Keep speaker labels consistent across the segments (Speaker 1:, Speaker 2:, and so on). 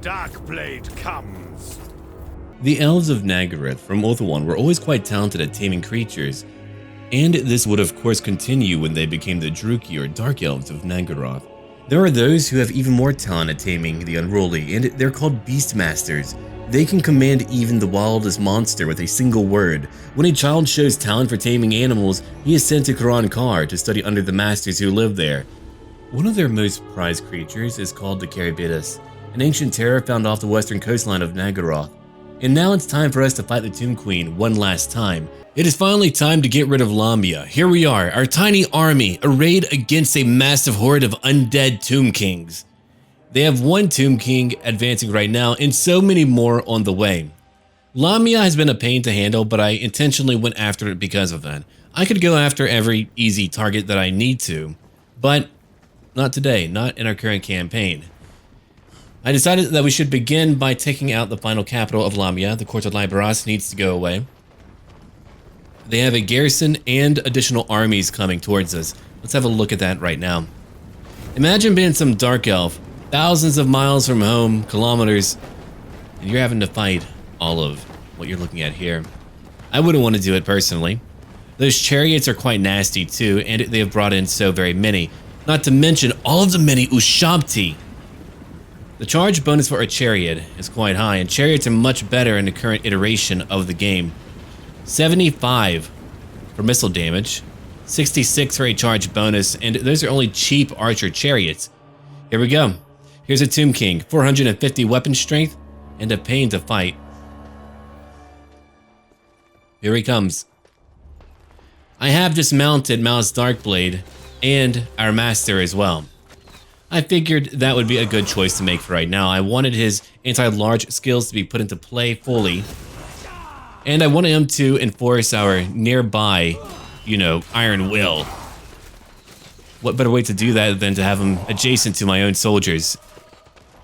Speaker 1: Darkblade comes.
Speaker 2: The Elves of Nagaroth from Ulthuan were always quite talented at taming creatures, and this would of course continue when they became the Druchii or Dark Elves of Nagaroth. There are those who have even more talent at taming the unruly, and they're called Beastmasters. They can command even the wildest monster with a single word. When a child shows talent for taming animals, he is sent to Karan Kar to study under the masters who live there. One of their most prized creatures is called the DARKBLADE'S, an ancient terror found off the western coastline of Nagaroth. And now it's time for us to fight the Tomb Queen one last time. It is finally time to get rid of Lahmia. Here we are, our tiny army, arrayed against a massive horde of undead Tomb Kings. They have one Tomb King advancing right now and so many more on the way. Lahmia has been a pain to handle, but I intentionally went after it because of that. I could go after every easy target that I need to, but not today, not in our current campaign. I decided that we should begin by taking out the final capital of Lahmia. The Court of Liberas needs to go away. They have a garrison and additional armies coming towards us. Let's have a look at that right now. Imagine being some dark elf, thousands of miles from home, kilometers, and you're having to fight all of what you're looking at here. I wouldn't want to do it personally. Those chariots are quite nasty too, and they have brought in so very many. Not to mention all of the many Ushabti. The charge bonus for a chariot is quite high, and chariots are much better in the current iteration of the game. 75 for missile damage, 66 for a charge bonus, and those are only cheap archer chariots. Here we go. Here's a Tomb King, 450 weapon strength, and a pain to fight. Here he comes. I have dismounted Mal's Darkblade and our master as well. I figured that would be a good choice to make for right now. I wanted his anti-large skills to be put into play fully, and I wanted him to enforce our nearby, iron will. What better way to do that than to have him adjacent to my own soldiers?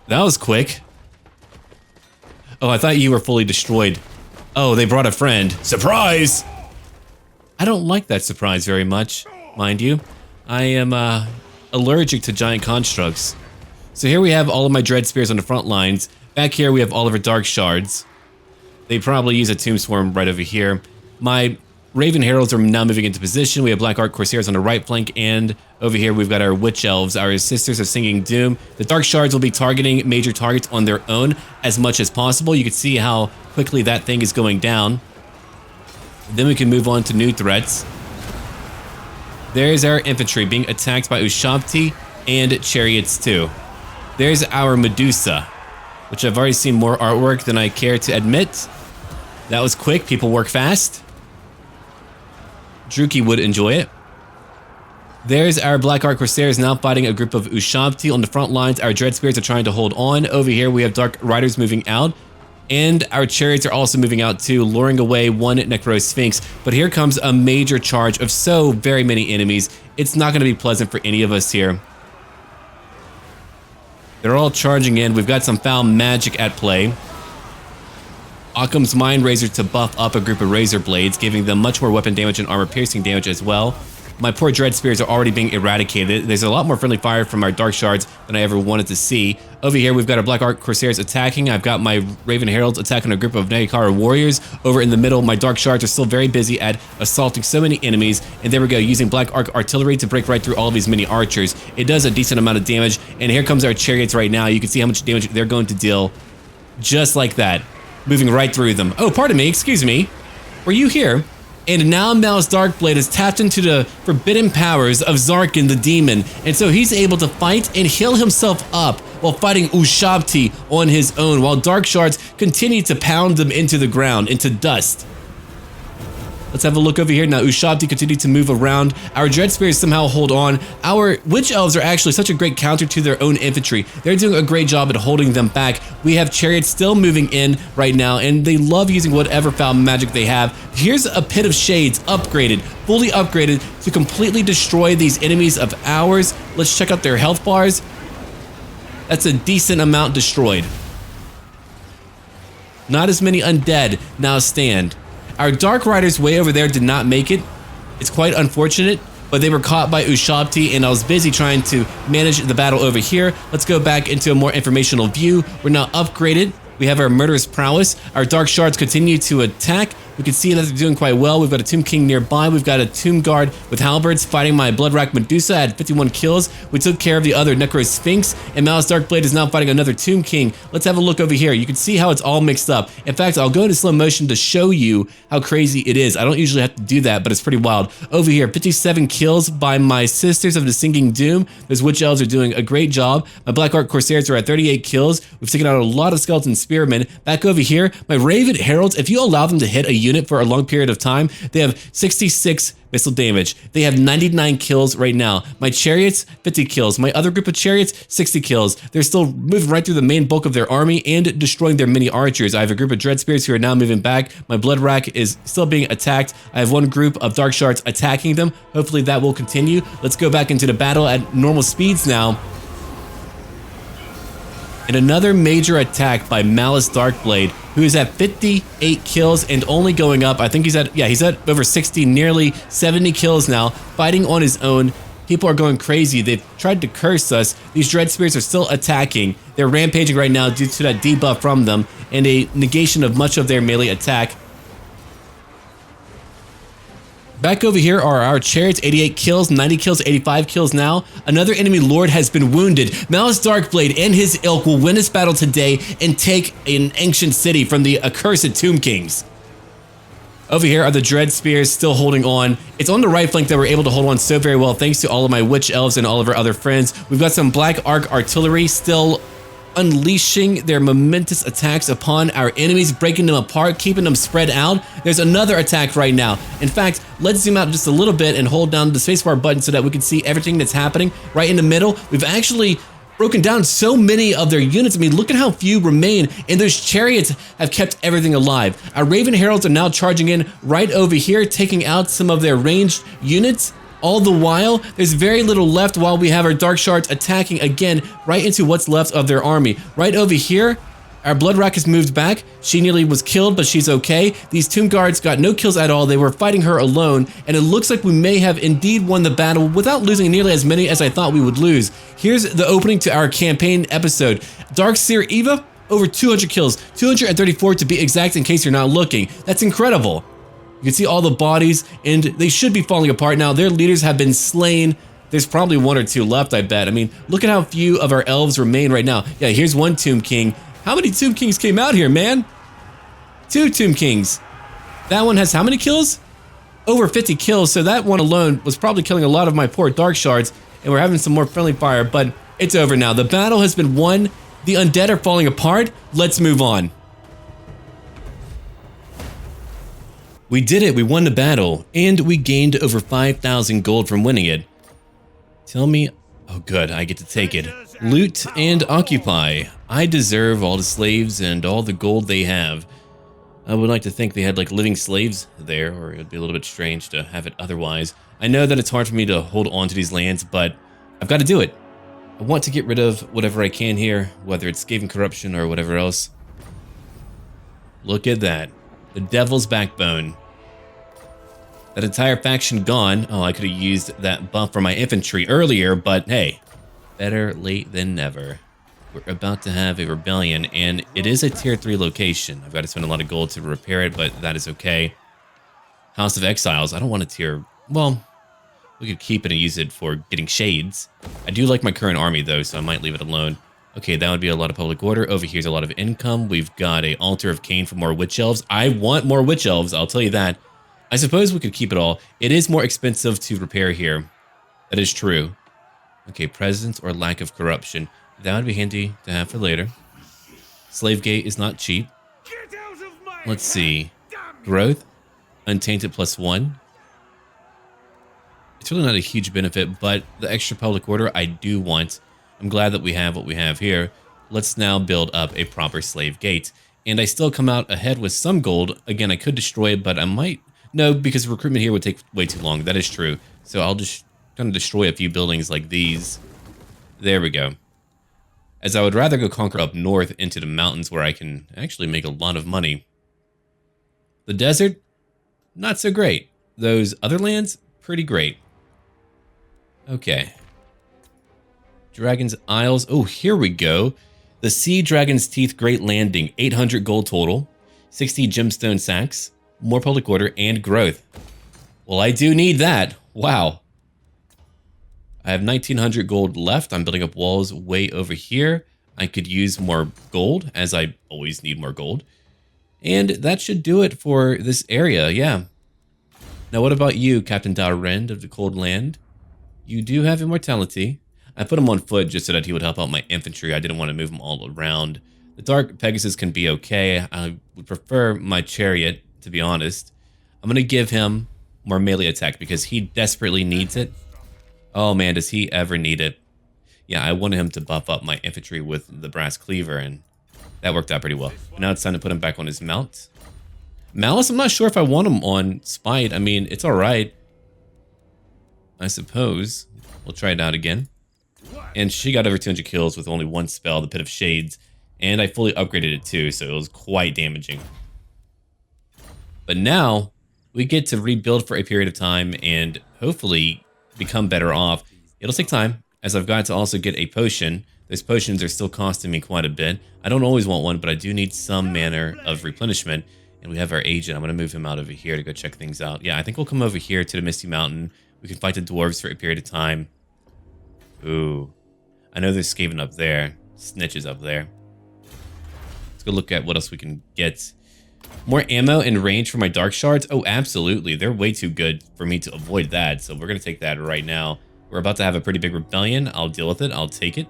Speaker 2: That was quick. Oh, I thought you were fully destroyed. Oh, they brought a friend. Surprise! I don't like that surprise very much, mind you. I am allergic to giant constructs. So here we have all of my dread spears on the front lines. Back here we have all of our dark shards. They probably use a tomb swarm right over here. My Raven Heralds are now moving into position. We have Black Ark Corsairs on the right flank, and over here we've got our Witch Elves. Our sisters are singing Doom. The Dark Shards will be targeting major targets on their own as much as possible. You can see how quickly that thing is going down. Then we can move on to new threats. There's our infantry being attacked by Ushabti and chariots too. There's our Medusa, which I've already seen more artwork than I care to admit. That was quick, people work fast. Druchii would enjoy it. There's our Black Ark Corsairs now fighting a group of Ushabti on the front lines. Our Dread Spears are trying to hold on. Over here we have Dark Riders moving out. And our chariots are also moving out too, luring away one Necro Sphinx. But here comes a major charge of so very many enemies. It's not going to be pleasant for any of us here. They're all charging in. We've got some foul magic at play. Occam's Mind Razor to buff up a group of Razor Blades, giving them much more weapon damage and armor piercing damage as well. My poor Dread Spears are already being eradicated. There's a lot more friendly fire from our Dark Shards than I ever wanted to see. Over here, we've got our Black Ark Corsairs attacking. I've got my Raven Heralds attacking a group of Nagakara Warriors. Over in the middle, my Dark Shards are still very busy at assaulting so many enemies. And there we go, using Black Ark Artillery to break right through all of these mini archers. It does a decent amount of damage. And here comes our Chariots right now. You can see how much damage they're going to deal. Just like that. Moving right through them. Oh, pardon me, excuse me. Were you here? And now Mal's Darkblade has tapped into the forbidden powers of Zarkin the Demon, and so he's able to fight and heal himself up while fighting Ushabti on his own, while Dark Shards continue to pound them into the ground, into dust. Let's have a look over here. Now Ushabti continue to move around. Our Dread Spears somehow hold on. Our Witch Elves are actually such a great counter to their own infantry. They're doing a great job at holding them back. We have Chariots still moving in right now, and they love using whatever foul magic they have. Here's a Pit of Shades upgraded, fully upgraded to completely destroy these enemies of ours. Let's check out their health bars. That's a decent amount destroyed. Not as many undead now stand. Our Dark Riders way over there did not make it. It's quite unfortunate, but they were caught by Ushabti, and I was busy trying to manage the battle over here. Let's go back into a more informational view. We're now upgraded. We have our murderous prowess. Our dark shards continue to attack. We can see that they're doing quite well. We've got a Tomb King nearby. We've got a Tomb Guard with halberds fighting my Bloodrack Medusa. I had 51 kills. We took care of the other Necro Sphinx, and Malice Darkblade is now fighting another Tomb King. Let's have a look over here. You can see how it's all mixed up. In fact, I'll go into slow motion to show you how crazy it is. I don't usually have to do that, but it's pretty wild. Over here, 57 kills by my Sisters of the Sinking Doom. Those Witch Elves are doing a great job. My Black Ark Corsairs are at 38 kills. We've taken out a lot of Skeleton Spearmen. Back over here, my Raven Heralds, if you allow them to hit a unit for a long period of time, they have 66 missile damage. They have 99 kills right now. My Chariots, 50 kills. My other group of Chariots, 60 kills. They're still moving right through the main bulk of their army and destroying their mini archers. I have a group of Dread Spears who are now moving back. My Blood Rack is still being attacked. I have one group of Dark Shards attacking them. Hopefully that will continue. Let's go back into the battle at normal speeds now. And another major attack by Malice Darkblade, who is at 58 kills and only going up. I think he's at over 60, nearly 70 kills now, fighting on his own. People are going crazy. They've tried to curse us. These Dread Spears are still attacking. They're rampaging right now due to that debuff from them and a negation of much of their melee attack. Back over here are our Chariots, 88 kills, 90 kills, 85 kills now. Another enemy lord has been wounded. Malice Darkblade and his ilk will win this battle today and take an ancient city from the accursed Tomb Kings. Over here are the Dread Spears still holding on. It's on the right flank that we're able to hold on so very well thanks to all of my Witch Elves and all of our other friends. We've got some Black Ark Artillery still unleashing their momentous attacks upon our enemies, breaking them apart, keeping them spread out. There's another attack right now. In fact, let's zoom out just a little bit and hold down the spacebar button so that we can see everything that's happening right in the middle. We've actually broken down so many of their units. I mean, look at how few remain, and those Chariots have kept everything alive. Our Raven Heralds are now charging in right over here, taking out some of their ranged units. All the while, there's very little left while we have our Dark Shards attacking again right into what's left of their army. Right over here, our Blood Rack has moved back. She nearly was killed, but she's okay. These Tomb Guards got no kills at all. They were fighting her alone, and it looks like we may have indeed won the battle without losing nearly as many as I thought we would lose. Here's the opening to our campaign episode. Darkseer Eva, over 200 kills, 234 to be exact in case you're not looking. That's incredible. You can see all the bodies, and they should be falling apart now. Their leaders have been slain. There's probably one or two left, I bet. I mean, look at how few of our elves remain right now. Yeah, here's one Tomb King. How many Tomb Kings came out here, man? 2 Tomb Kings. That one has how many kills? Over 50 kills, so that one alone was probably killing a lot of my poor Dark Shards, and we're having some more friendly fire, but it's over now. The battle has been won. The undead are falling apart. Let's move on. We did it, we won the battle, and we gained over 5,000 gold from winning it. Tell me, oh good, I get to take it. Loot and occupy. I deserve all the slaves and all the gold they have. I would like to think they had like living slaves there, or it would be a little bit strange to have it otherwise. I know that it's hard for me to hold on to these lands, but I've got to do it. I want to get rid of whatever I can here, whether it's Skaven corruption or whatever else. Look at that. The Devil's Backbone. That entire faction gone. Oh, I could have used that buff for my infantry earlier, but hey, better late than never. We're about to have a rebellion, and it is a tier 3 location. I've got to spend a lot of gold to repair it, but that is okay. House of Exiles. I don't want a tier... Well, we could keep it and use it for getting shades. I do like my current army, though, so I might leave it alone. Okay, that would be a lot of public order. Over here's a lot of income. We've got a Altar of Cain for more Witch Elves. I want more Witch Elves, I'll tell you that. I suppose we could keep it all. It is more expensive to repair here. That is true. Okay, presence or lack of corruption. That would be handy to have for later. Slave Gate is not cheap. Let's see. Growth. Untainted +1. It's really not a huge benefit, but the extra public order I do want. I'm glad that we have what we have here. Let's now build up a proper Slave Gate. And I still come out ahead with some gold. Again, I could destroy it, but I might... No, because recruitment here would take way too long. That is true. So I'll just kind of destroy a few buildings like these. There we go. As I would rather go conquer up north into the mountains where I can actually make a lot of money. The desert, not so great. Those other lands, pretty great. Okay. Dragon's Isles. Oh, here we go. The Sea Dragon's Teeth Great Landing. 800 gold total. 60 gemstone sacks. More public order and growth. Well, I do need that. Wow. I have 1900 gold left. I'm building up walls way over here. I could use more gold, as I always need more gold. And that should do it for this area, yeah. Now what about you, Captain Darrend of the Cold Land? You do have immortality. I put him on foot just so that he would help out my infantry. I didn't want to move him all around. The Dark Pegasus can be okay. I would prefer my chariot, to be honest. I'm going to give him more melee attack because he desperately needs it. Oh man, does he ever need it? Yeah, I wanted him to buff up my infantry with the brass cleaver, and that worked out pretty well. But now it's time to put him back on his mount. Malice, I'm not sure if I want him on Spite. I mean, it's alright. I suppose. We'll try it out again. And she got over 200 kills with only one spell, the Pit of Shades. And I fully upgraded it too, so it was quite damaging. But now, we get to rebuild for a period of time and hopefully become better off. It'll take time, as I've got to also get a potion. Those potions are still costing me quite a bit. I don't always want one, but I do need some manner of replenishment. And we have our agent. I'm going to move him out over here to go check things out. Yeah, I think we'll come over here to the Misty Mountain. We can fight the dwarves for a period of time. Ooh. I know there's Skaven up there. Snitches up there. Let's go look at what else we can get. More ammo and range for my dark shards? Oh, absolutely. They're way too good for me to avoid that. So we're going to take that right now. We're about to have a pretty big rebellion. I'll deal with it. I'll take it.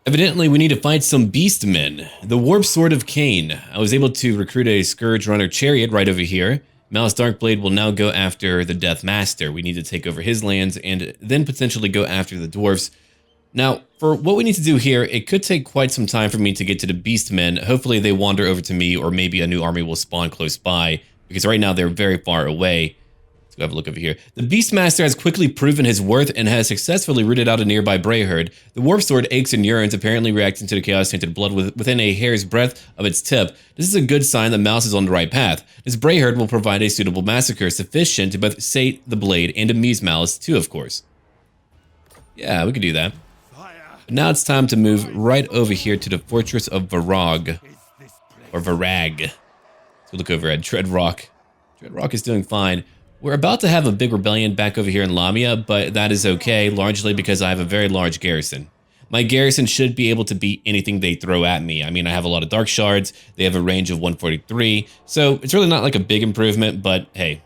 Speaker 2: Evidently, we need to fight some beastmen. The Warp Sword of Cain. I was able to recruit a Scourge Runner chariot right over here. Malice Darkblade will now go after the Death Master. We need to take over his lands and then potentially go after the dwarves. Now, for what we need to do here, it could take quite some time for me to get to the Beastmen. Hopefully they wander over to me, or maybe a new army will spawn close by, because right now they're very far away. Let's go have a look over here. The Beastmaster has quickly proven his worth and has successfully rooted out a nearby Brayherd. The Warp Sword aches and yearns, apparently reacting to the Chaos-tainted blood within a hair's breadth of its tip. This is a good sign that Mouse is on the right path. This Brayherd will provide a suitable massacre, sufficient to both sate the blade and amuse Malice too, of course. Yeah, we could do that. But now it's time to move right over here to the Fortress of Varag. Or Varag. Let's look over at Dreadrock. Dreadrock is doing fine. We're about to have a big rebellion back over here in Lahmia, but that is okay, largely because I have a very large garrison. My garrison should be able to beat anything they throw at me. I mean, I have a lot of dark shards, they have a range of 143, so it's really not like a big improvement, but hey.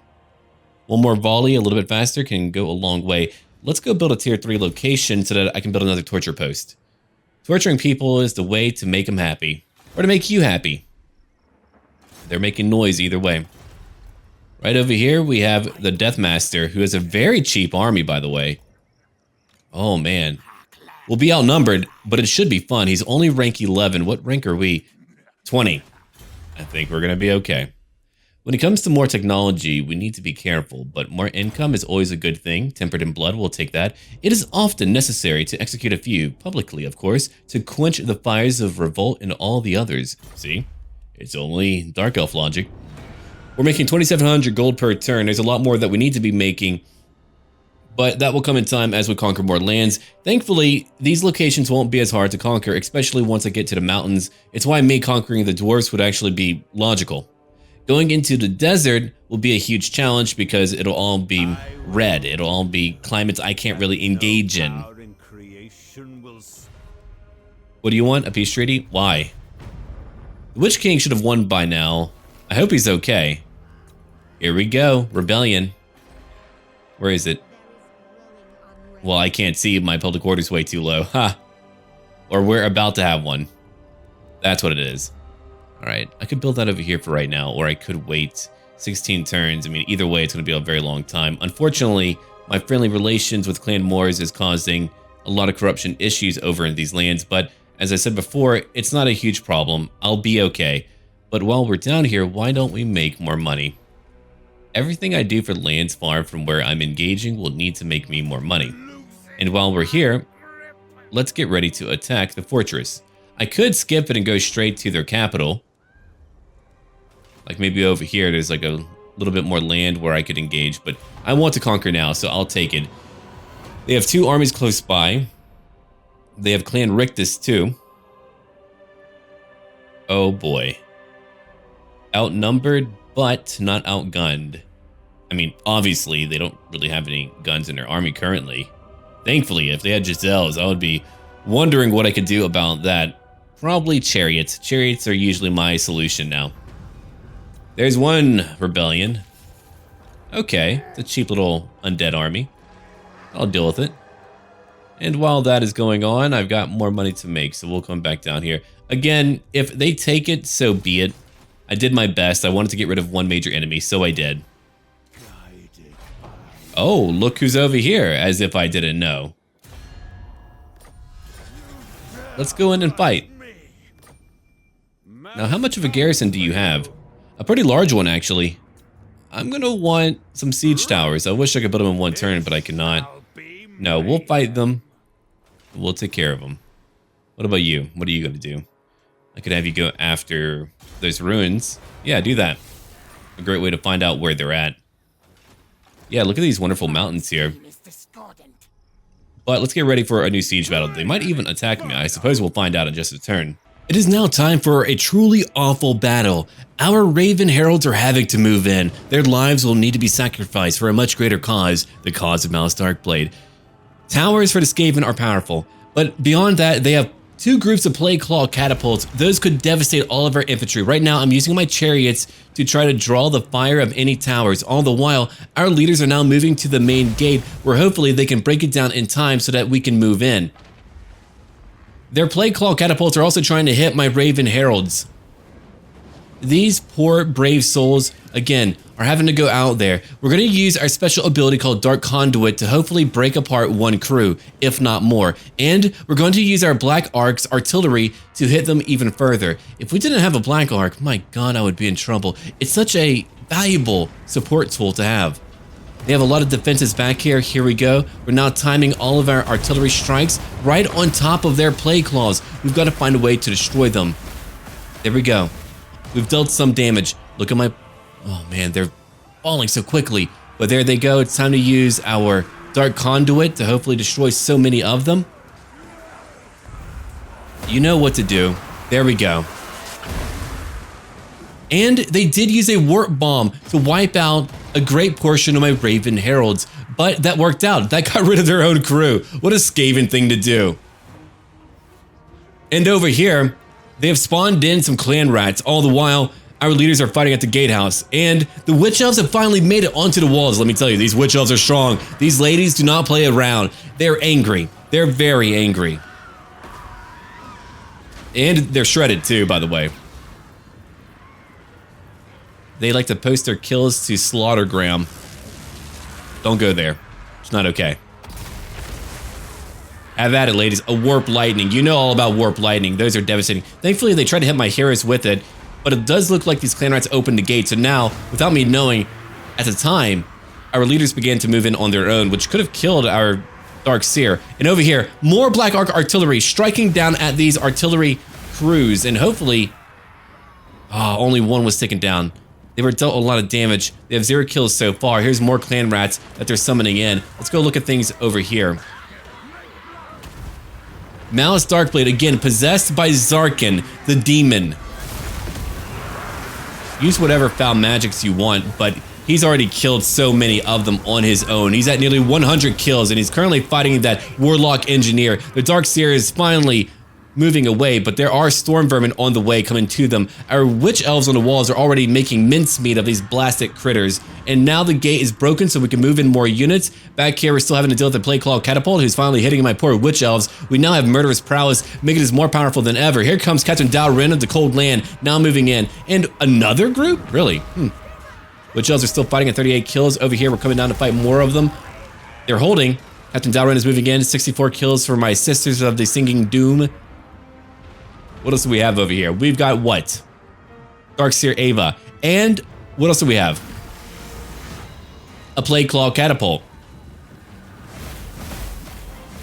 Speaker 2: One more volley, a little bit faster, can go a long way. Let's go build a tier 3 location so that I can build another torture post. Torturing people is the way to make them happy. Or to make you happy. They're making noise either way. Right over here, we have the Deathmaster, who has a very cheap army, by the way. Oh, man. We'll be outnumbered, but it should be fun. He's only rank 11. What rank are we? 20. I think we're going to be okay. When it comes to more technology, we need to be careful, but more income is always a good thing. Tempered in blood, we'll take that. It is often necessary to execute a few, publicly of course, to quench the fires of revolt in all the others. See? It's only Dark Elf logic. We're making 2,700 gold per turn. There's a lot more that we need to be making, but that will come in time as we conquer more lands. Thankfully, these locations won't be as hard to conquer, especially once I get to the mountains. It's why me conquering the dwarves would actually be logical. Going into the desert will be a huge challenge because it'll all be red. It'll all be climates I can't really engage in. What do you want? A peace treaty? Why? The Witch King should have won by now. I hope he's okay. Here we go. Rebellion. Where is it? Well, I can't see. My public order's way too low. Ha! Or we're about to have one. That's what it is. Alright, I could build that over here for right now, or I could wait 16 turns. I mean, either way, it's going to be a very long time. Unfortunately, my friendly relations with Clan Moors is causing a lot of corruption issues over in these lands, but as I said before, it's not a huge problem. I'll be okay. But while we're down here, why don't we make more money? Everything I do for lands far from where I'm engaging will need to make me more money. And while we're here, let's get ready to attack the fortress. I could skip it and go straight to their capital. Like maybe over here, there's like a little bit more land where I could engage, but I want to conquer now, so I'll take it. They have 2 armies close by. They have Clan Rictus too. Oh boy. Outnumbered, but not outgunned. I mean, obviously, they don't really have any guns in their army currently. Thankfully, if they had just elves, I would be wondering what I could do about that. Probably chariots. Chariots are usually my solution now. There's one rebellion. Okay, it's a cheap little undead army. I'll deal with it. And while that is going on, I've got more money to make, so we'll come back down here. Again, if they take it, so be it. I did my best. I wanted to get rid of one major enemy, so I did. Oh, look who's over here, as if I didn't know. Let's go in and fight. Now, how much of a garrison do you have? A pretty large one, actually. I'm gonna want some siege towers. I wish I could build them in one turn, but I cannot. No, we'll fight them. We'll take care of them. What about you? What are you gonna do? I could have you go after those ruins. Yeah, do that. A great way to find out where they're at. Yeah, look at these wonderful mountains here. But let's get ready for a new siege battle. They might even attack me. I suppose we'll find out in just a turn. It is now time for a truly awful battle. Our Raven Heralds are having to move in. Their lives will need to be sacrificed for a much greater cause, the cause of Mal's Darkblade. Towers for the Skaven are powerful, but beyond that, they have 2 groups of Plague Claw catapults. Those could devastate all of our infantry. Right now, I'm using my chariots to try to draw the fire of any towers. All the while, our leaders are now moving to the main gate, where hopefully they can break it down in time so that we can move in. Their Plague Claw catapults are also trying to hit my Raven Heralds. These poor brave souls, again, are having to go out there. We're going to use our special ability called Dark Conduit to hopefully break apart one crew, if not more. And we're going to use our Black Arc's artillery to hit them even further. If we didn't have a Black Arc, my god, I would be in trouble. It's such a valuable support tool to have. They have a lot of defenses back here. Here we go. We're now timing all of our artillery strikes right on top of their Plague Claws. We've got to find a way to destroy them. There we go. We've dealt some damage. Look at my... Oh man, they're falling so quickly. But there they go. It's time to use our Dark Conduit to hopefully destroy so many of them. You know what to do. There we go. And they did use a warp bomb to wipe out a great portion of my Raven Heralds. But that worked out. That got rid of their own crew. What a Skaven thing to do. And over here, they have spawned in some clan rats. All the while, our leaders are fighting at the gatehouse. And the witch elves have finally made it onto the walls. Let me tell you, these witch elves are strong. These ladies do not play around. They're angry. They're very angry. And they're shredded too, by the way. They like to post their kills to Slaughtergram. Don't go there. It's not okay. Have at it, ladies. A Warp Lightning. You know all about Warp Lightning. Those are devastating. Thankfully, they tried to hit my heroes with it, but it does look like these clan rats opened the gate. So now, without me knowing, at the time, our leaders began to move in on their own, which could have killed our Dark Seer. And over here, more Black Arc artillery striking down at these artillery crews. And hopefully, only one was taken down. They were dealt a lot of damage. They have 0 kills so far. Here's more clan rats that they're summoning in. Let's go look at things over here. Mal's Darkblade, again, possessed by Zarkin, the demon. Use whatever foul magics you want, but he's already killed so many of them on his own. He's at nearly 100 kills, and he's currently fighting that Warlock Engineer. The Dark Seer is finally moving away, but there are storm vermin on the way coming to them. Our witch elves on the walls are already making mincemeat of these blasted critters, and now the gate is broken so we can move in more units. Back here, we're still having to deal with the Plague Claw catapult, who's finally hitting my poor witch elves. We now have murderous prowess, making us more powerful than ever. Here comes Captain Dalrin of the Cold Land, now moving in. And another group? Really? Witch elves are still fighting at 38 kills. Over here, we're coming down to fight more of them. They're holding. Captain Dalrin is moving in. 64 kills for my Sisters of the Singing Doom. What else do we have over here? We've got what? Darkseer Ava. And what else do we have? A Plague Claw catapult.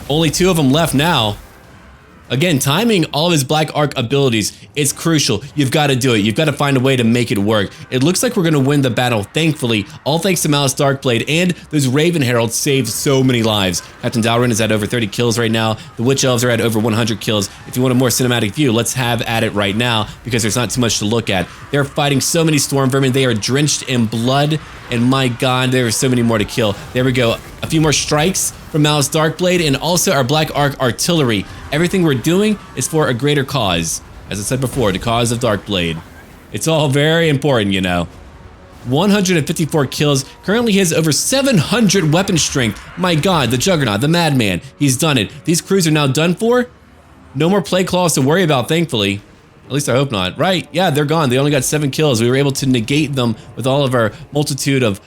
Speaker 2: Only 2 of them left now. Again, timing all of his Black Arc abilities, it's crucial. You've got to do it. You've got to find a way to make it work. It looks like we're going to win the battle, thankfully, all thanks to Malus Darkblade, and those Raven Heralds saved so many lives. Captain Dalrin is at over 30 kills right now. The Witch Elves are at over 100 kills. If you want a more cinematic view, let's have at it right now, because there's not too much to look at. They're fighting so many Storm Vermin. They are drenched in blood, and my God, there are so many more to kill. There we go. A few more strikes from Malus Darkblade, and also our Black Arc Artillery. Everything we're doing is for a greater cause. As I said before, the cause of Darkblade. It's all very important, you know. 154 kills. Currently he has over 700 weapon strength. My God, the Juggernaut, the Madman. He's done it. These crews are now done for. No more Plague Claws to worry about, thankfully. At least I hope not. Right, yeah, they're gone. They only got 7 kills. We were able to negate them with all of our multitude of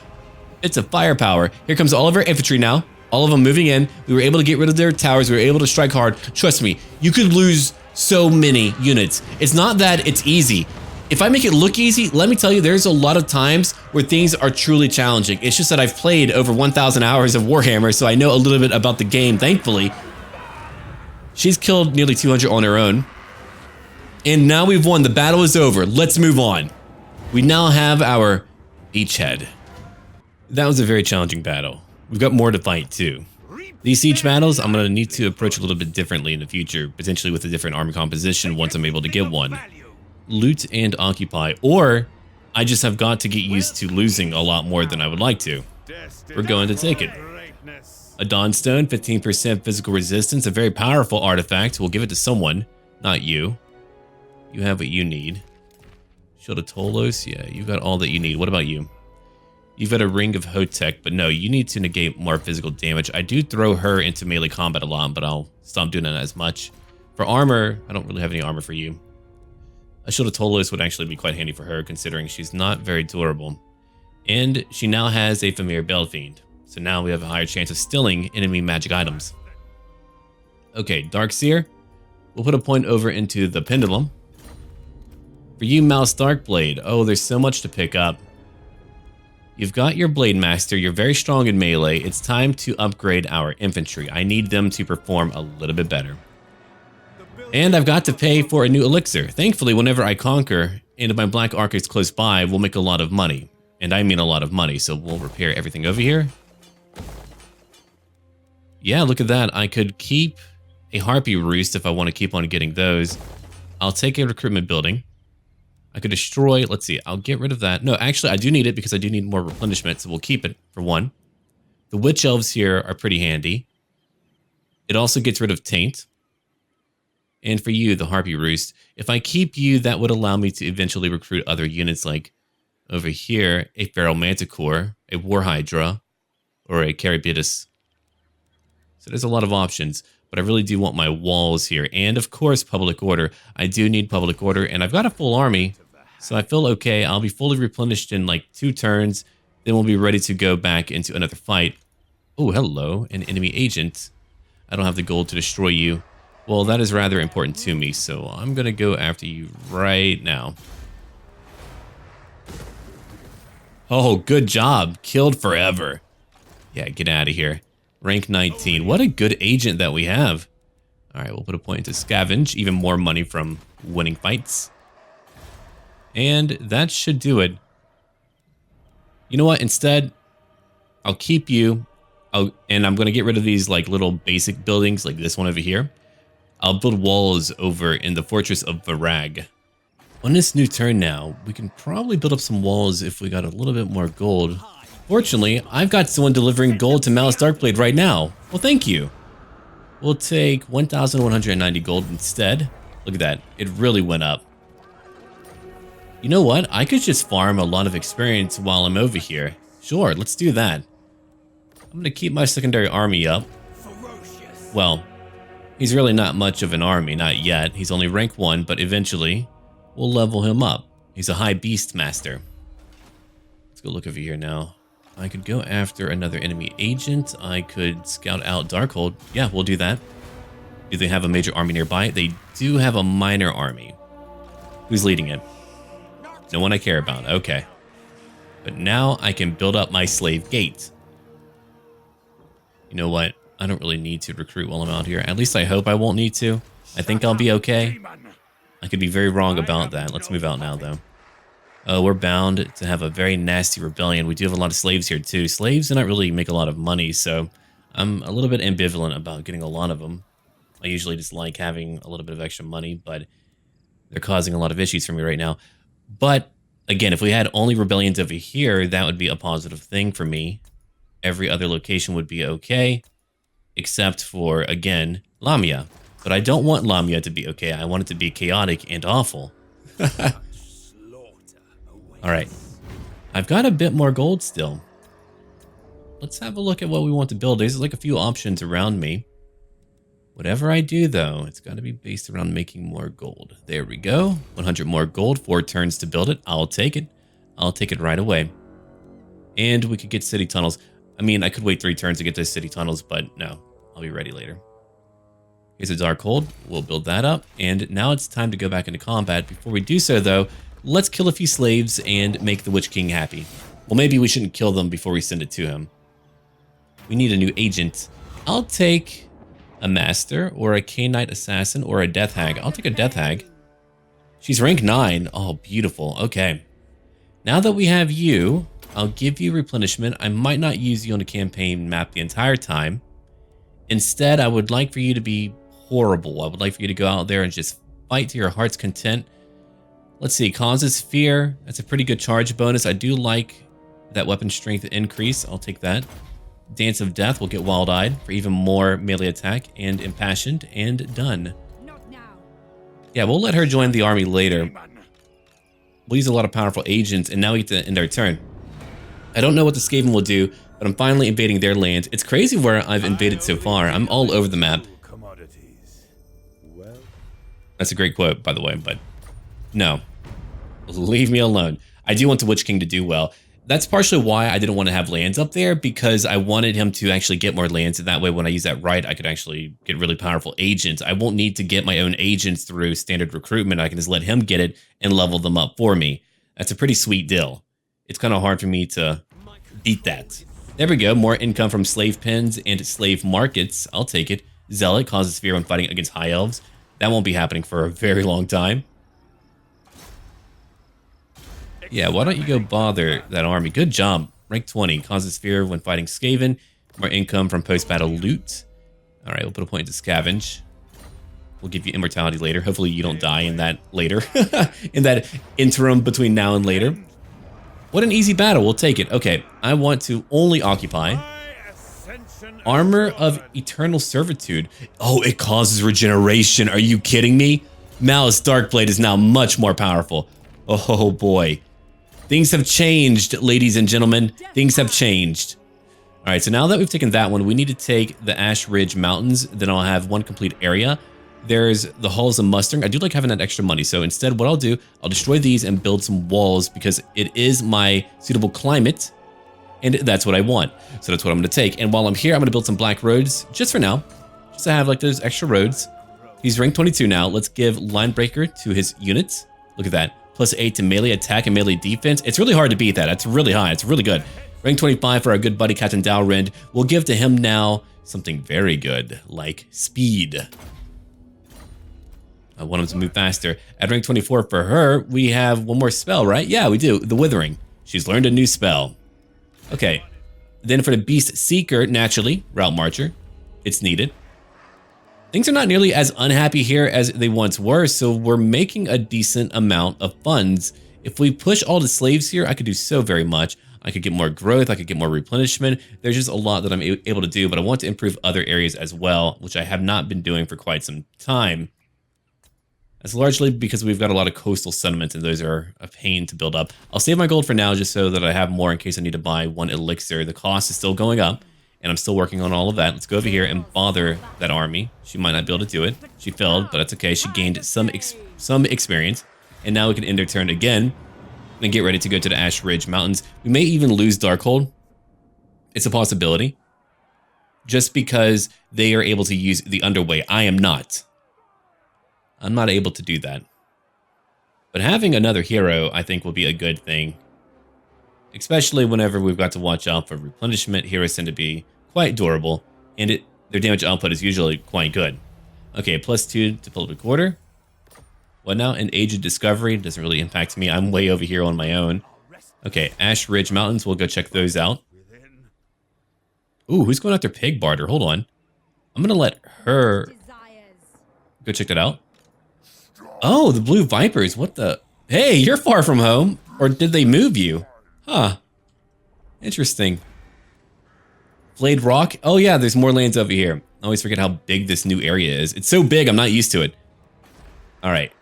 Speaker 2: bits of firepower. Here comes all of our infantry now. All of them moving in. We were able to get rid of their towers. We were able to strike hard. Trust me, you could lose so many units. It's not that it's easy. If I make it look easy, let me tell you, there's a lot of times where things are truly challenging. It's just that I've played over 1,000 hours of Warhammer, so I know a little bit about the game, thankfully. She's killed nearly 200 on her own. And now we've won. The battle is over. Let's move on. We now have our beachhead. That was a very challenging battle. We've got more to fight too. These siege battles, I'm going to need to approach a little bit differently in the future, potentially with a different army composition once I'm able to get one. Loot and occupy, or I just have got to get used to losing a lot more than I would like to. We're going to take it. A Dawnstone, 15% physical resistance, a very powerful artifact. We'll give it to someone, not you. You have what you need. Shield of Tolos, yeah, you got all that you need. What about you? You've got a Ring of Hotek, but no, you need to negate more physical damage. I do throw her into melee combat a lot, but I'll stop doing that as much. For armor, I don't really have any armor for you. A Shield of Tolos would actually be quite handy for her, considering she's not very durable. And she now has a Familiar Balefiend, so now we have a higher chance of stealing enemy magic items. Okay, Darkseer. We'll put a point over into the Pendulum. For you, Malus Darkblade, oh, there's so much to pick up. You've got your Blade Master, you're very strong in melee. It's time to upgrade our infantry. I need them to perform a little bit better. And I've got to pay for a new elixir. Thankfully, whenever I conquer and my Black Arc is close by, we'll make a lot of money. And I mean a lot of money, so we'll repair everything over here. Yeah, look at that. I could keep a Harpy Roost if I want to keep on getting those. I'll take a recruitment building. I could destroy, let's see, I'll get rid of that. No, actually, I do need it because I do need more replenishment, so we'll keep it for one. The Witch Elves here are pretty handy. It also gets rid of Taint. And for you, the Harpy Roost, if I keep you, that would allow me to eventually recruit other units like over here, a Feral Manticore, a War Hydra, or a Carabitus. So there's a lot of options. But I really do want my walls here. And of course, public order. I do need public order, and I've got a full army. So I feel okay. I'll be fully replenished in like 2 turns. Then we'll be ready to go back into another fight. Oh, hello, an enemy agent. I don't have the gold to destroy you. Well, that is rather important to me, so I'm going to go after you right now. Oh, good job. Killed forever. Yeah, get out of here. Rank 19. What a good agent that we have. All right, we'll put a point into scavenge. Even more money from winning fights. And that should do it. You know what? Instead, I'll keep you. And I'm going to get rid of these like little basic buildings like this one over here. I'll build walls over in the Fortress of Varag. On this new turn now, we can probably build up some walls if we got a little bit more gold. Fortunately, I've got someone delivering gold to Malus Darkblade right now. Well, thank you. We'll take 1,190 gold instead. Look at that. It really went up. You know what? I could just farm a lot of experience while I'm over here. Sure, let's do that. I'm going to keep my secondary army up. Well, he's really not much of an army, not yet. He's only rank 1, but eventually we'll level him up. He's a high beast master. Let's go look over here now. I could go after another enemy agent. I could scout out Darkhold. Yeah, we'll do that. Do they have a major army nearby? They do have a minor army. Who's leading it? No one I care about. Okay. But now I can build up my slave gate. You know what? I don't really need to recruit while I'm out here. At least I hope I won't need to. I think I'll be okay. I could be very wrong about that. Let's move out now, though. We're bound to have a very nasty rebellion. We do have a lot of slaves here, too. Slaves do not really make a lot of money, so I'm a little bit ambivalent about getting a lot of them. I usually just like having a little bit of extra money, but they're causing a lot of issues for me right now. But, again, if we had only rebellions over here, that would be a positive thing for me. Every other location would be okay, except for, again, Lahmia. But I don't want Lahmia to be okay. I want it to be chaotic and awful. Alright. I've got a bit more gold still. Let's have a look at what we want to build. There's like a few options around me. Whatever I do, though, it's got to be based around making more gold. There we go. 100 more gold. 4 turns to build it. I'll take it. I'll take it right away. And we could get city tunnels. I mean, I could wait 3 turns to get those city tunnels, but no. I'll be ready later. Here's a dark hold. We'll build that up. And now it's time to go back into combat. Before we do so, though, let's kill a few slaves and make the Witch King happy. Well, maybe we shouldn't kill them before we send it to him. We need a new agent. I'll take a master or a Knight assassin or a death hag. I'll take a death hag. She's rank 9. Oh, beautiful. Okay. Now that we have you, I'll give you replenishment. I might not use you on the campaign map the entire time. Instead, I would like for you to be horrible. I would like for you to go out there and just fight to your heart's content. Let's see, causes fear. That's a pretty good charge bonus. I do like that weapon strength increase. I'll take that. Dance of Death will get wild-eyed for even more melee attack, and impassioned, and done.
Speaker 3: Not now.
Speaker 2: Yeah, we'll let her join the army later. We'll use a lot of powerful agents, and now we get to end our turn. I don't know what the Skaven will do, but I'm finally invading their land. It's crazy where I've invaded so far. I'm all over the map. That's a great quote, by the way, but no. Leave me alone. I do want the Witch King to do well. That's partially why I didn't want to have lands up there, because I wanted him to actually get more lands. And that way, when I use that right, I could actually get really powerful agents. I won't need to get my own agents through standard recruitment. I can just let him get it and level them up for me. That's a pretty sweet deal. It's kind of hard for me to beat that. There we go. More income from slave pens and slave markets. I'll take it. Zealot causes fear when fighting against high elves. That won't be happening for a very long time. Yeah, why don't you go bother that army? Good job. Rank 20. Causes fear when fighting Skaven. More income from post-battle loot. Alright, we'll put a point to scavenge. We'll give you immortality later. Hopefully you don't die in that later. In that interim between now and later. What an easy battle. We'll take it. Okay, I want to only occupy Armor of Eternal Servitude. Oh, it causes regeneration. Are you kidding me? Malice Darkblade is now much more powerful. Oh boy. Things have changed, ladies and gentlemen. Things have changed. All right, so now that we've taken that one, we need to take the Ash Ridge Mountains. Then I'll have one complete area. There's the Halls of Mustering. I do like having that extra money. So instead, what I'll do, I'll destroy these and build some walls because it is my suitable climate. And that's what I want. So that's what I'm going to take. And while I'm here, I'm going to build some black roads just for now. Just to have like those extra roads. He's rank 22 now. Let's give Linebreaker to his units. Look at that. +8 to melee attack and melee defense. It's really hard to beat that. That's really high. It's really good. Rank 25 for our good buddy Captain Dalrind. We'll give to him now something very good, like speed. I want him to move faster. At rank 24 for her, we have one more spell, right? Yeah, we do. The Withering. She's learned a new spell. Okay. Then for the Beast Seeker, naturally, Route Marcher. It's needed. Things are not nearly as unhappy here as they once were, so we're making a decent amount of funds. If we push all the slaves here, I could do so very much. I could get more growth, I could get more replenishment. There's just a lot that I'm able to do, but I want to improve other areas as well, which I have not been doing for quite some time. That's largely because we've got a lot of coastal settlements, and those are a pain to build up. I'll save my gold for now just so that I have more in case I need to buy one elixir. The cost is still going up, and I'm still working on all of that. Let's go over here and bother that army. She might not be able to do it. She failed, but that's okay. She gained some experience, and now we can end her turn again and get ready to go to the Ash Ridge Mountains. We may even lose Darkhold. It's a possibility. Just because they are able to use the Underway. I am not. I'm not able to do that. But having another hero, I think, will be a good thing. Especially whenever we've got to watch out for replenishment. Heroes tend to be quite durable, and their damage output is usually quite good. Okay, +2 to public order. What now? An Age of Discovery. Doesn't really impact me. I'm way over here on my own. Okay, Ash Ridge Mountains. We'll go check those out. Ooh, who's going after Pig Barter? Hold on. I'm going to let her go check that out. Oh, the Blue Vipers. What the? Hey, you're far from home. Or did they move you? Huh. Interesting. Flayed Rock. Oh, yeah, there's more lands over here. I always forget how big this new area is. It's so big, I'm not used to it. All right.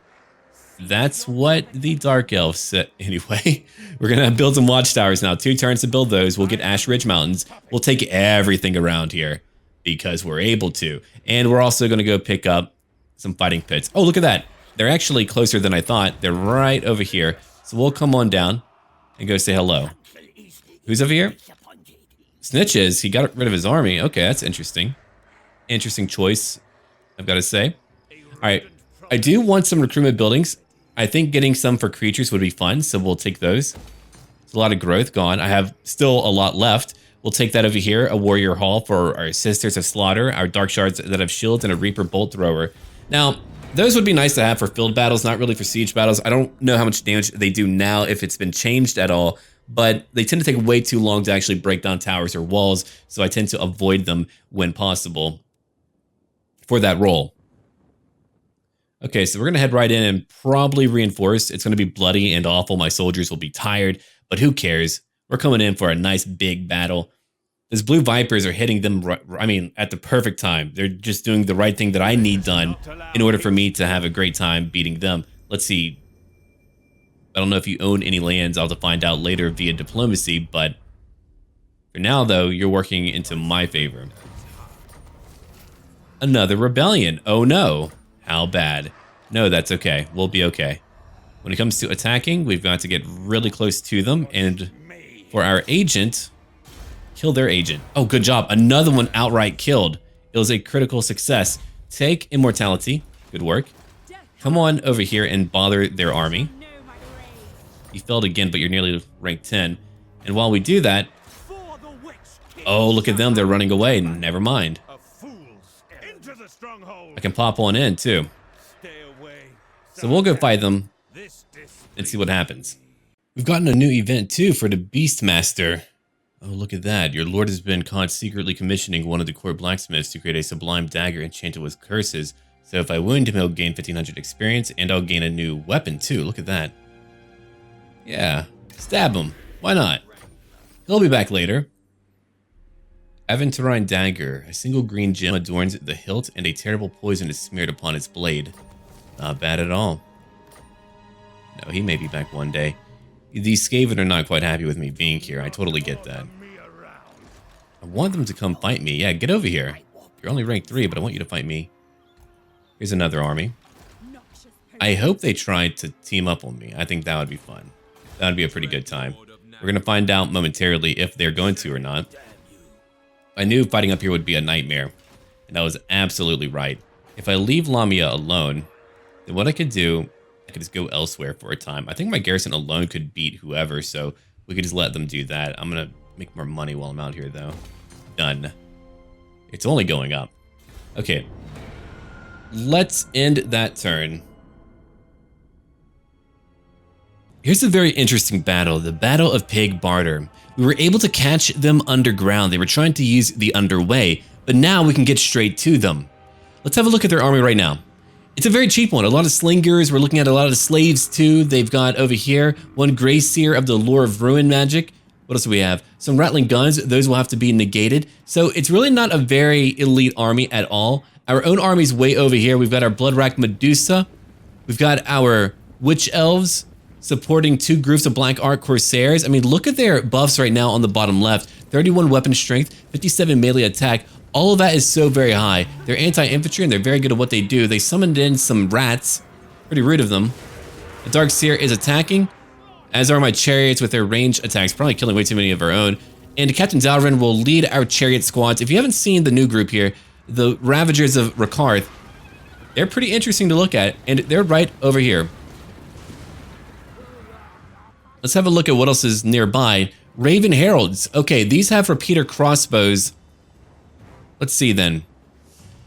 Speaker 2: That's what the Dark Elves said. Anyway, we're going to build some watchtowers now. 2 turns to build those. We'll get Ash Ridge Mountains. We'll take everything around here because we're able to. And we're also going to go pick up some fighting pits. Oh, look at that. They're actually closer than I thought. They're right over here. So we'll come on down and go say hello. Who's over here? Snitches. He got rid of his army. Okay, that's interesting. Interesting choice, I've got to say. All right. I do want some recruitment buildings. I think getting some for creatures would be fun, so we'll take those. There's a lot of growth gone. I have still a lot left. We'll take that over here, a warrior hall for our Sisters of Slaughter, our dark shards that have shields, and a reaper bolt thrower. Now, those would be nice to have for field battles, not really for siege battles. I don't know how much damage they do now, if it's been changed at all, but they tend to take way too long to actually break down towers or walls, so I tend to avoid them when possible for that role. Okay, so we're going to head right in and probably reinforce. It's going to be bloody and awful. My soldiers will be tired, but who cares? We're coming in for a nice big battle. Those Blue Vipers are hitting them, I mean, at the perfect time. They're just doing the right thing that I need done in order for me to have a great time beating them. Let's see. I don't know if you own any lands. I'll have to find out later via diplomacy, but for now, though, you're working into my favor. Another rebellion. Oh, no. How bad? No, that's okay. We'll be okay. When it comes to attacking, we've got to get really close to them. And for our agent, kill their agent. Oh, good job. Another one outright killed. It was a critical success. Take immortality. Good work. Come on over here and bother their army. You failed again, but you're nearly rank 10. And while we do that... Oh, look at them. They're running away. Never mind. I can pop one in, too. So we'll go fight them and see what happens. We've gotten a new event, too, for the Beastmaster. Oh, look at that. Your lord has been caught secretly commissioning one of the court blacksmiths to create a sublime dagger enchanted with curses. So if I wound him, he'll gain 1500 experience, and I'll gain a new weapon, too. Look at that. Yeah, stab him. Why not? He'll be back later. Aventurine Dagger. A single green gem adorns the hilt, and a terrible poison is smeared upon its blade. Not bad at all. No, he may be back one day. These Skaven are not quite happy with me being here. I totally get that. I want them to come fight me. Yeah, get over here. You're only rank 3, but I want you to fight me. Here's another army. I hope they tried to team up on me. I think that would be fun. That would be a pretty good time. We're going to find out momentarily if they're going to or not. I knew fighting up here would be a nightmare, and I was absolutely right. If I leave Lahmia alone, then what I could do, I could just go elsewhere for a time. I think my garrison alone could beat whoever, so we could just let them do that. I'm going to make more money while I'm out here, though. Done. It's only going up. Okay. Let's end that turn. Here's a very interesting battle, the Battle of Pig Barter. We were able to catch them underground. They were trying to use the underway, but now we can get straight to them. Let's have a look at their army right now. It's a very cheap one. A lot of slingers. We're looking at a lot of slaves too. They've got over here one Grey Seer of the Lore of Ruin magic. What else do we have? Some rattling guns. Those will have to be negated. So it's really not a very elite army at all. Our own army's way over here. We've got our Bloodrack Medusa. We've got our Witch Elves supporting 2 groups of Black Ark Corsairs. I mean, look at their buffs right now on the bottom left. 31 weapon strength, 57 melee attack. All of that is so very high. They're anti-infantry and they're very good at what they do. They summoned in some rats. Pretty rude of them. The Dark Seer is attacking, as are my chariots with their range attacks, probably killing way too many of our own. And Captain Dalrin will lead our chariot squads. If you haven't seen the new group here, the Ravagers of Rakarth, they're pretty interesting to look at, and they're right over here. Let's have a look at what else is nearby. Raven Heralds. Okay, these have repeater crossbows. Let's see then.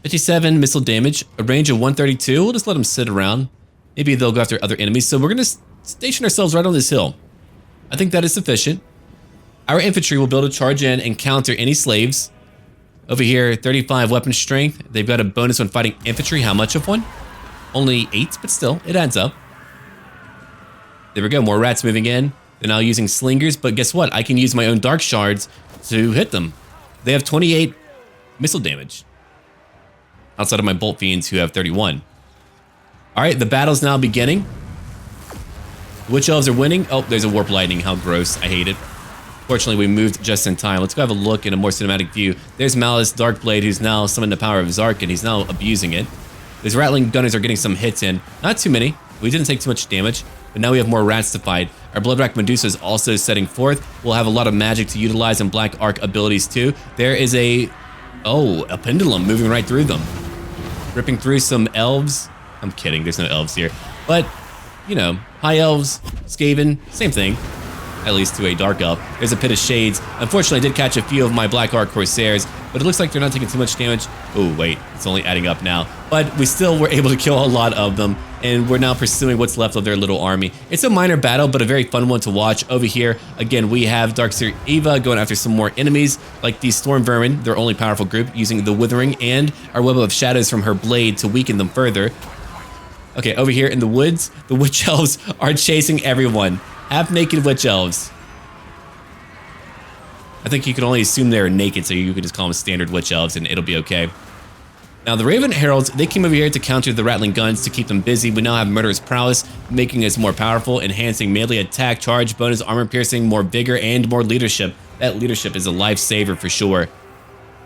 Speaker 2: 57 missile damage, a range of 132. We'll just let them sit around. Maybe they'll go after other enemies. So we're going to station ourselves right on this hill. I think that is sufficient. Our infantry will be able to charge in and counter any slaves. Over here, 35 weapon strength. They've got a bonus when fighting infantry. How much of one? Only 8, but still, it adds up. There we go, more rats moving in. They're now using slingers, but guess what? I can use my own dark shards to hit them. They have 28 missile damage. Outside of my bolt fiends who have 31. All right, the battle's now beginning. Witch elves are winning. Oh, there's a warp lightning. How gross. I hate it. Fortunately, we moved just in time. Let's go have a look in a more cinematic view. There's Malice Darkblade, who's now summoned the power of Zark, and he's now abusing it. These rattling gunners are getting some hits in. Not too many. We didn't take too much damage, but now we have more rats to fight. Our Bloodwrack Medusa is also setting forth. We'll have a lot of magic to utilize and Black Arc abilities too. There is a pendulum moving right through them. Ripping through some elves. I'm kidding, there's no elves here. But, you know, high elves, Skaven, same thing. At least to a dark elf. There's a pit of shades. Unfortunately, I did catch a few of my Black Arc Corsairs, but it looks like they're not taking too much damage. Oh, wait, it's only adding up now. But we still were able to kill a lot of them, and we're now pursuing what's left of their little army. It's a minor battle, but a very fun one to watch. Over here, again, we have Darkseer Eva going after some more enemies, like these Storm Vermin, their only powerful group, using the Withering and our Web of Shadows from her blade to weaken them further. Okay, over here in the woods, the Witch Elves are chasing everyone. Half-naked Witch Elves. I think you can only assume they're naked, so you can just call them standard Witch Elves and it'll be okay. Now, the Raven Heralds, they came over here to counter the rattling guns to keep them busy. We now have Murderous Prowess, making us more powerful, enhancing melee attack, charge, bonus, armor piercing, more vigor, and more leadership. That leadership is a lifesaver for sure.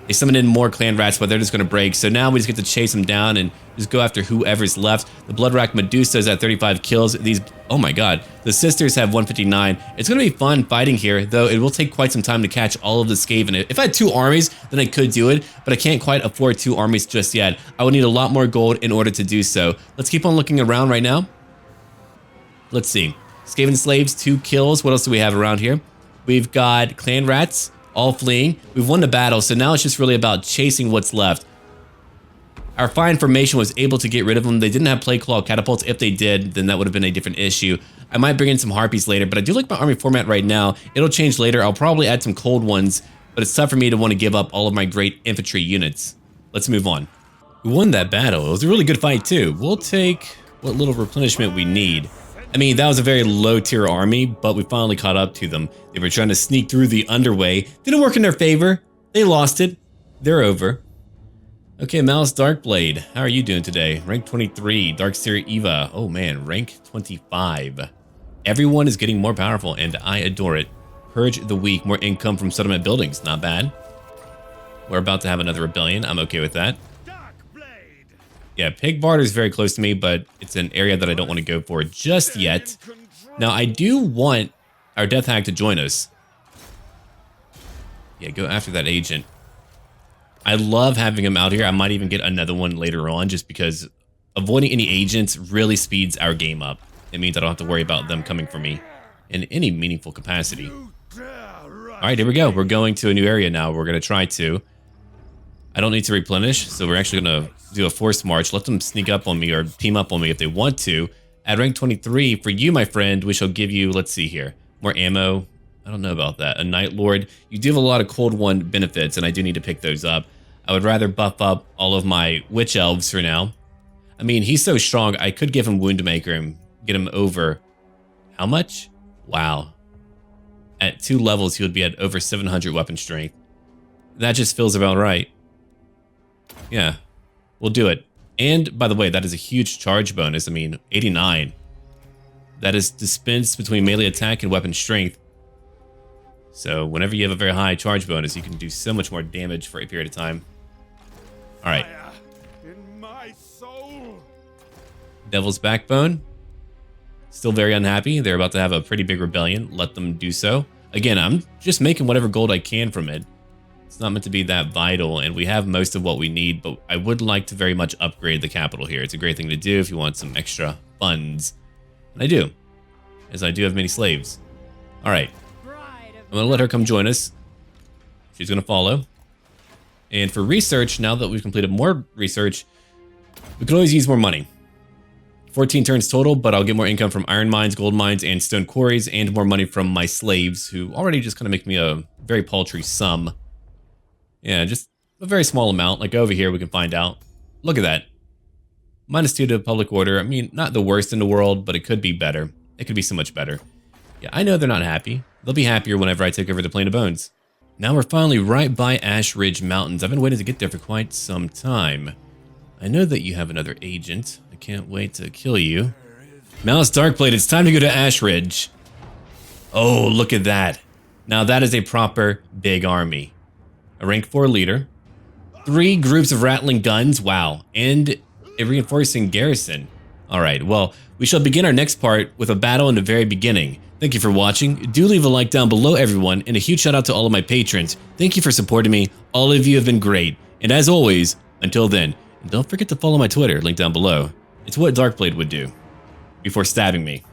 Speaker 2: They summoned in more clan rats, but they're just going to break. So now we just get to chase them down and just go after whoever's left. The Bloodwrack Medusa is at 35 kills. These, oh my god, the sisters have 159. It's going to be fun fighting here, though it will take quite some time to catch all of the Skaven. If I had 2 armies, then I could do it, but I can't quite afford 2 armies just yet. I would need a lot more gold in order to do so. Let's keep on looking around right now. Let's see. Skaven slaves, 2 kills. What else do we have around here? We've got clan rats. All fleeing. We've won the battle, so now it's just really about chasing what's left. Our fine formation was able to get rid of them. They didn't have Plague Claw catapults. If they did, then that would have been a different issue. I might bring in some Harpies later, but I do like my army format right now. It'll change later. I'll probably add some cold ones, but it's tough for me to want to give up all of my great infantry units. Let's move on. We won that battle. It was a really good fight too. We'll take what little replenishment we need. I mean, that was a very low tier army, but we finally caught up to them. They were trying to sneak through the underway. Didn't work in their favor. They lost it. They're over. Okay, Malice Darkblade, how are you doing today? Rank 23, Darkseer Eva. Oh man, rank 25. Everyone is getting more powerful and I adore it. Purge the weak, more income from settlement buildings. Not bad. We're about to have another rebellion. I'm okay with that. Yeah, Pig Barter is very close to me, but it's an area that I don't want to go for just yet. Now, I do want our Death Hag to join us. Yeah, go after that agent. I love having him out here. I might even get another one later on just because avoiding any agents really speeds our game up. It means I don't have to worry about them coming for me in any meaningful capacity. All right, here we go. We're going to a new area now. We're going to try to. I don't need to replenish, so we're actually going to do a forced march. Let them sneak up on me or team up on me if they want to. At rank 23, for you, my friend, we shall give you, let's see here, more ammo. I don't know about that. A Night Lord. You do have a lot of Cold One benefits, and I do need to pick those up. I would rather buff up all of my Witch Elves for now. I mean, he's so strong, I could give him Woundmaker and get him over... How much? Wow. At 2 levels, he would be at over 700 weapon strength. That just feels about right. Yeah, we'll do it. And, by the way, that is a huge charge bonus. I mean, 89. That is dispensed between melee attack and weapon strength. So, whenever you have a very high charge bonus, you can do so much more damage for a period of time. Alright. Devil's Backbone. Still very unhappy. They're about to have a pretty big rebellion. Let them do so. Again, I'm just making whatever gold I can from it. It's not meant to be that vital, and we have most of what we need, but I would like to very much upgrade the capital here. It's a great thing to do if you want some extra funds. And I do, as I do have many slaves. All right, I'm going to let her come join us. She's going to follow. And for research, now that we've completed more research, we could always use more money. 14 turns total, but I'll get more income from iron mines, gold mines, and stone quarries, and more money from my slaves, who already just kind of make me a very paltry sum. Yeah, just a very small amount. Like over here, we can find out. Look at that. -2 to public order. I mean, not the worst in the world, but it could be better. It could be so much better. Yeah, I know they're not happy. They'll be happier whenever I take over the Plain of Bones. Now we're finally right by Ash Ridge Mountains. I've been waiting to get there for quite some time. I know that you have another agent. I can't wait to kill you. Malice Darkblade, it's time to go to Ash Ridge. Oh, look at that. Now that is a proper big army. A rank 4 leader. 3 groups of rattling guns, wow. And a reinforcing garrison. Alright, well, we shall begin our next part with a battle in the very beginning. Thank you for watching. Do leave a like down below, everyone, and a huge shout out to all of my patrons. Thank you for supporting me. All of you have been great. And as always, until then, don't forget to follow my Twitter, link down below. It's what Darkblade would do before stabbing me.